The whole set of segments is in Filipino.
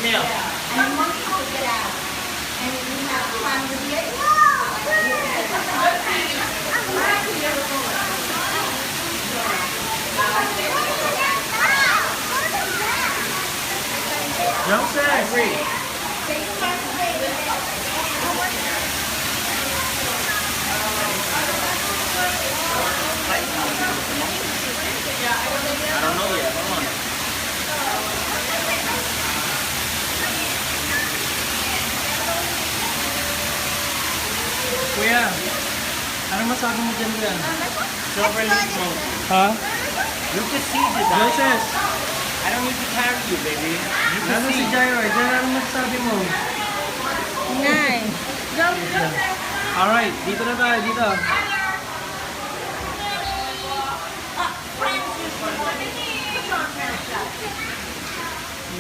Snail. And the monkey took it out. And we have fun with it. Joseph! I don't know yet. Hold on. Kuya, ano masabi mo dyan dyan? Silver leaf smoke. Ha? You can see the dye. Joseph! I don't need to carry you, baby. You can Ano si see. Jairo? Dyan ano masabi mo? Nice. Alright, dito na tayo, dito.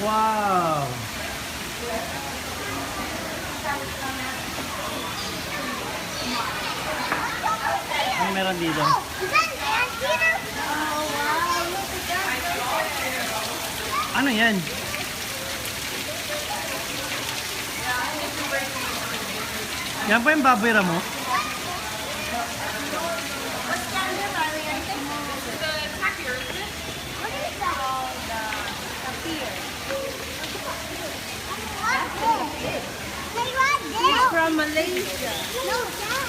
Wow! Ano meron dito? Ano yan? Yan pa yung baboy mo? He's from Malaysia. No, Dad.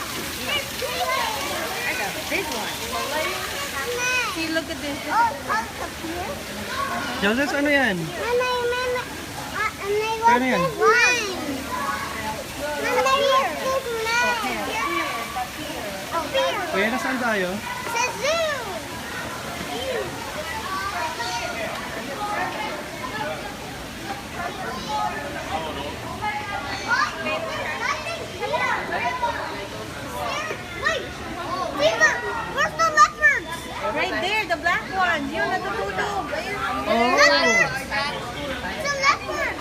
I got a big one. See, look at this. Joseph, ano yan? Ano yan? Kuya, nasaan tayo? Sa zoo! Where's the leopards? Right there, the black ones. Yun, natutulog. Oh! It's a leopard.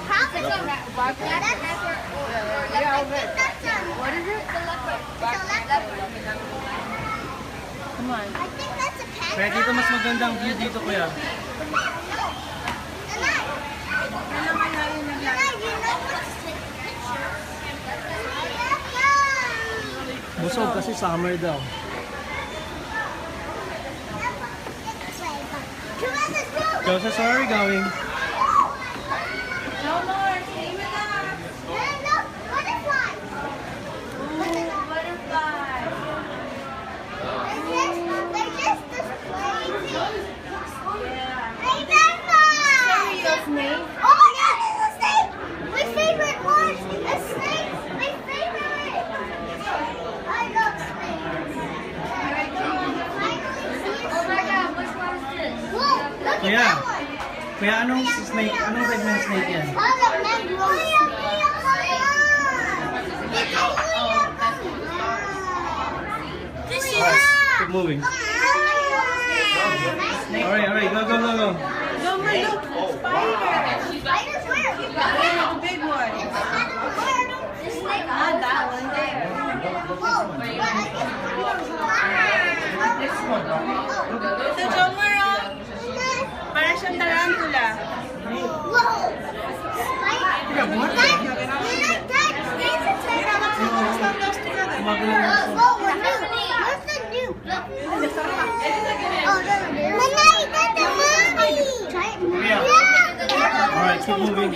How? It's a leopard. What is it? It's a leopard. It's a leopard. Come on. I think that's a cat. Kaya dito mas maganda ang view dito, kuya. Busog kasi summer daw. Joseph, where are we going? No more. Save it up. Butterfly. Serious, Nate. Oh my God, it's a snake! My favorite one! A snake! My favorite! I love snakes. Oh my God, which one is this? Whoa, look Kuya. at that one! Kuya, anong snake? Anong type ng snake yan? Oh, the mangrove snake. This is Keep moving. Alright, go, go, go, go. No more, look. Spiders where? The big one. Not that one there. Ito, Jomer, oh. Para siyang tarantula. Alright, keep moving.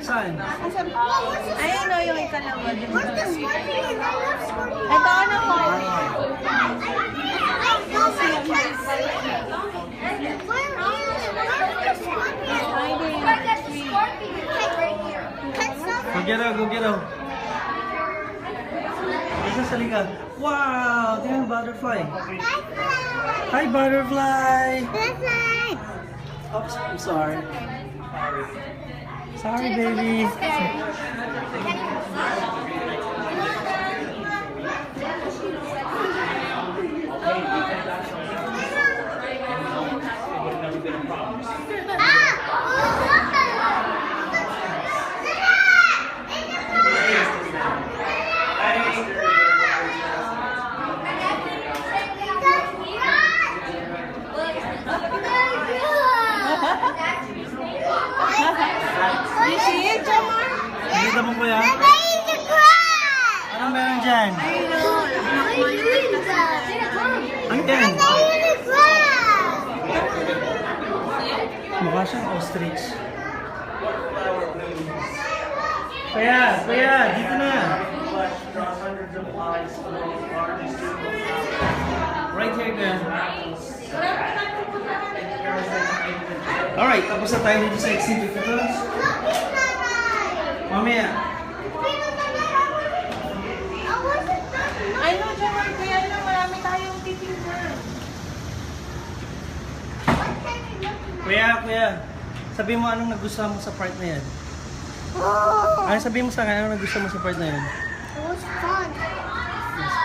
Saan? Ayun, oh, yung ikalawa. Where's the scorpion? I love scorpions. Ito, ano ko? I know, but I can't see it. Where is the scorpion? Hiding. There's the scorpion. Right here. Can someone... Go get out, go get out. Isa sa likod. Wow! Tingnan yung butterfly. Hi, butterfly! Butterfly. Oops, I'm sorry. Sorry, baby. yan. And I hear the grass. Mukha siyang ostrich. Kuya, dito na. Right here, kuya. Alright, tapos na tayo dito sa exhibit ito. Mamaya. I know, Jamar, kaya lang marami tayong titingnan. Kuya, sabi mo anong nagustuhan mo sa part na yan? Ano sabi mo sa akin, anong nagustuhan mo sa part na yan? It was fun. Yes,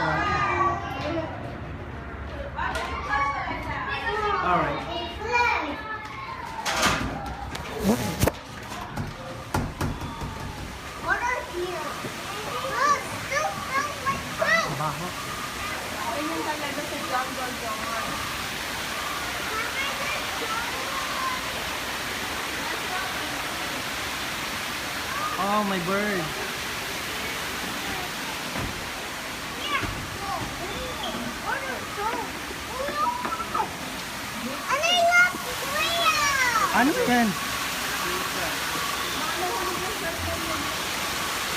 alright. What are here? Look, still smells like fruit. Baho. Ayun talaga sa jungle, Jamar. Oh, my bird. And I love Korea. Ano yan?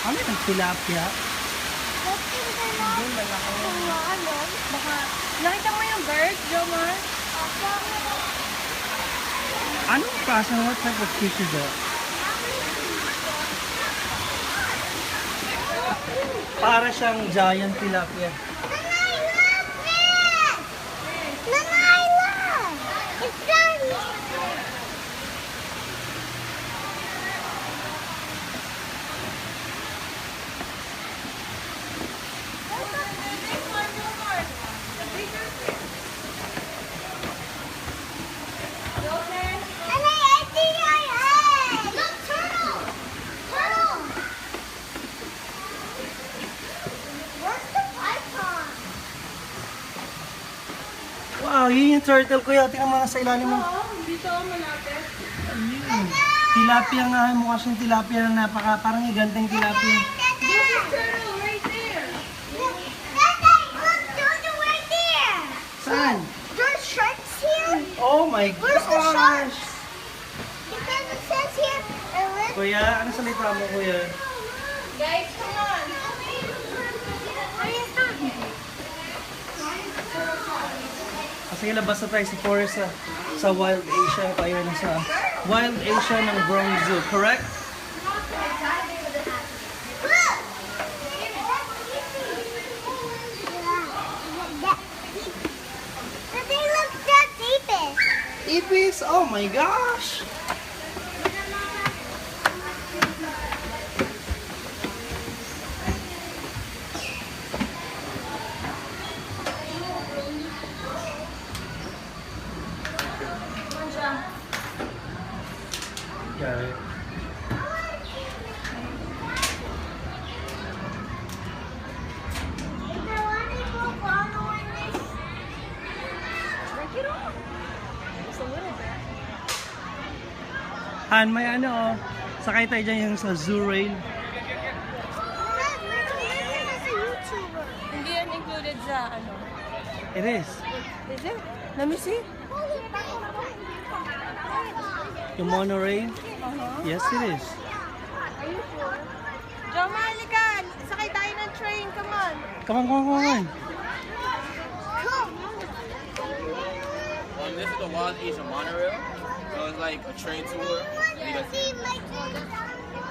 Ano yan? Tilapia? Baka, nakita mo yung bird, Jamar? Anong klase? What type of fish is that? Para siyang giant tilapia. Wow, yun yung turtle, kuya. Tingnan mo nasa ilalim mo. Oo, dito, malapit. Ayun. Tilapia nga, mukha siyang tilapia na parang higanteng tilapia. There's a turtle right there. Saan? There's sharks here. Oh my Where's the gosh! sharks? Because it says here, Kuya, ano salita mo, kuya? Guys, come on. Kasi labas na tayo sa forest sa Wild Asia. Tayo na sa Wild Asia ng Bronx Zoo, correct? Ibis! Oh my gosh! Got it. Han, may ano oh. Sakay tayo dyan yung sa zoo rail. Hindi yan included sa ano. It is. Is it? Let me see. Yung monorail? Yes, it is. Are you sure? Joma, halika. Sakay tayo ng train. Come on. Come on, come on, come on. This is the Wild Asia monorail. So it's like a train tour. See, like